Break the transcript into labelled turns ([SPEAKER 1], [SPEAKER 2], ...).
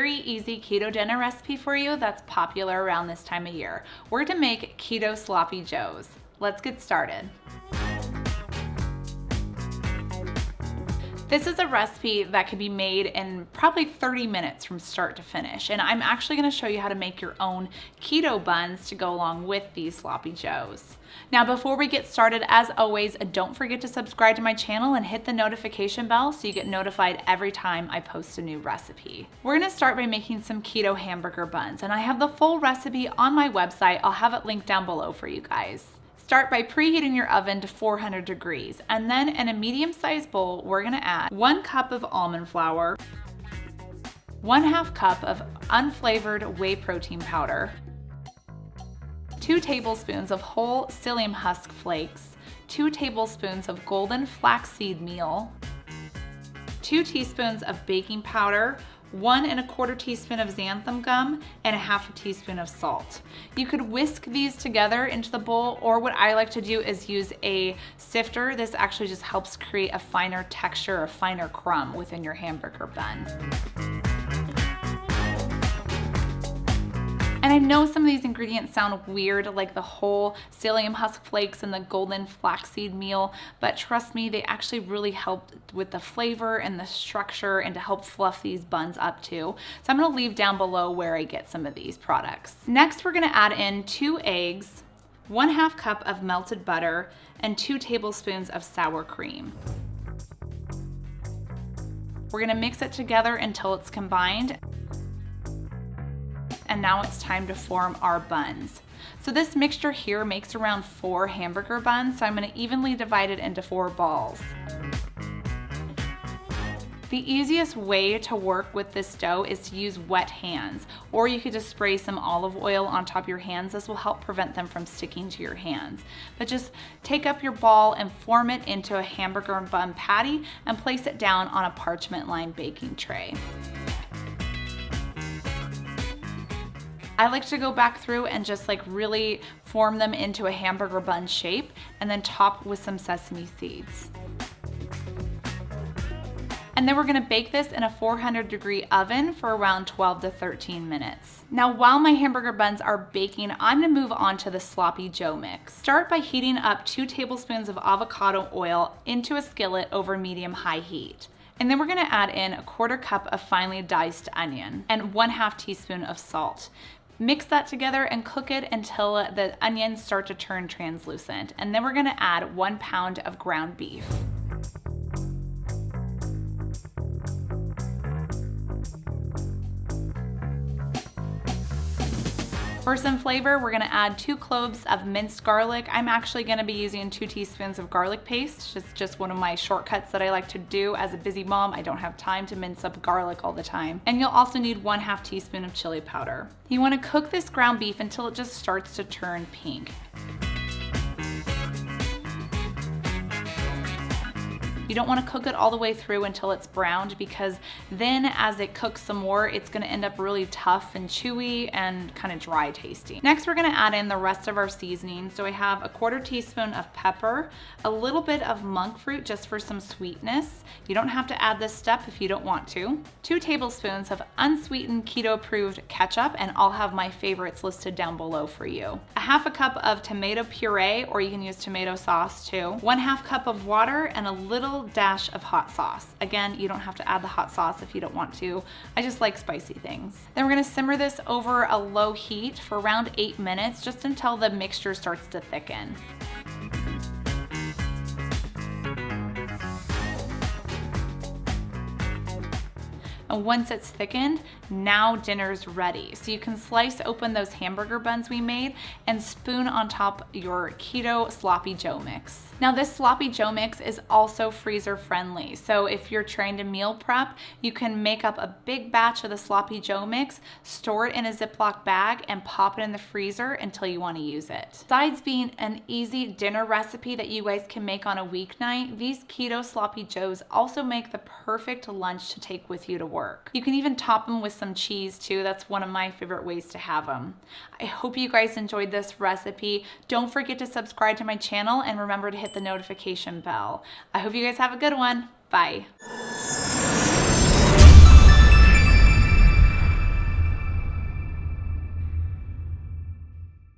[SPEAKER 1] very easy keto dinner recipe for you that's popular around this time of year. We're to make keto sloppy joes. Let's get started. This is a recipe that can be made in probably 30 minutes from start to finish, and I'm actually going to show you how to make your own keto buns to go along with these sloppy joes. Now, before we get started, as always, don't forget to subscribe to my channel and hit the notification bell so you get notified every time I post a new recipe. We're going to start by making some keto hamburger buns, and I have the full recipe on my website. I'll have it linked down below for you guys. Start by preheating your oven to 400 degrees, and then in a medium-sized bowl, we're gonna add 1 cup of almond flour, 1/2 cup of unflavored whey protein powder, 2 tablespoons of whole psyllium husk flakes, 2 tablespoons of golden flaxseed meal, 2 teaspoons of baking powder, 1 1/4 teaspoon of xanthan gum, and 1/2 teaspoon of salt. You could whisk these together into the bowl, or what I like to do is use a sifter. This actually just helps create a finer texture, a finer crumb within your hamburger bun. And I know some of these ingredients sound weird, like the whole psyllium husk flakes and the golden flaxseed meal, but trust me, they actually really help with the flavor and the structure and to help fluff these buns up too. So I'm gonna leave down below where I get some of these products. Next, we're gonna add in 2 eggs, 1/2 cup of melted butter, and 2 tablespoons of sour cream. We're gonna mix it together until it's combined. And now it's time to form our buns. So this mixture here makes around 4 hamburger buns, so I'm gonna evenly divide it into 4 balls. The easiest way to work with this dough is to use wet hands, or you could just spray some olive oil on top of your hands. This will help prevent them from sticking to your hands. But just take up your ball and form it into a hamburger bun patty and place it down on a parchment lined baking tray. I like to go back through and just like really form them into a hamburger bun shape and then top with some sesame seeds. And then we're gonna bake this in a 400-degree oven for around 12 to 13 minutes. Now, while my hamburger buns are baking, I'm gonna move on to the sloppy joe mix. Start by heating up 2 tablespoons of avocado oil into a skillet over medium-high heat. And then we're gonna add in 1/4 cup of finely diced onion and 1/2 teaspoon of salt. Mix that together and cook it until the onions start to turn translucent. And then we're gonna add 1 pound of ground beef. For some flavor, we're gonna add 2 cloves of minced garlic. I'm actually gonna be using 2 teaspoons of garlic paste. It's just one of my shortcuts that I like to do as a busy mom. I don't have time to mince up garlic all the time. And you'll also need 1/2 teaspoon of chili powder. You wanna cook this ground beef until it just starts to turn pink. You don't want to cook it all the way through until it's browned, because then as it cooks some more, it's going to end up really tough and chewy and kind of dry tasting. Next, we're going to add in the rest of our seasoning. So I have 1/4 teaspoon of pepper, a little bit of monk fruit just for some sweetness. You don't have to add this step if you don't want to. 2 tablespoons of unsweetened keto approved ketchup, and I'll have my favorites listed down below for you. 1/2 cup of tomato puree, or you can use tomato sauce too. 1/2 cup of water and a little dash of hot sauce. Again, you don't have to add the hot sauce if you don't want to. I just like spicy things. Then we're gonna simmer this over a low heat for around 8 minutes, just until the mixture starts to thicken. And once it's thickened, now dinner's ready. So you can slice open those hamburger buns we made and spoon on top your keto sloppy joe mix. Now this sloppy joe mix is also freezer friendly. So if you're trying to meal prep, you can make up a big batch of the sloppy joe mix, store it in a Ziploc bag, and pop it in the freezer until you want to use it. Besides being an easy dinner recipe that you guys can make on a weeknight, these keto sloppy joes also make the perfect lunch to take with you to work. You can even top them with some cheese too. That's one of my favorite ways to have them. I hope you guys enjoyed this recipe. Don't forget to subscribe to my channel and remember to hit the notification bell. I hope you guys have a good one. Bye.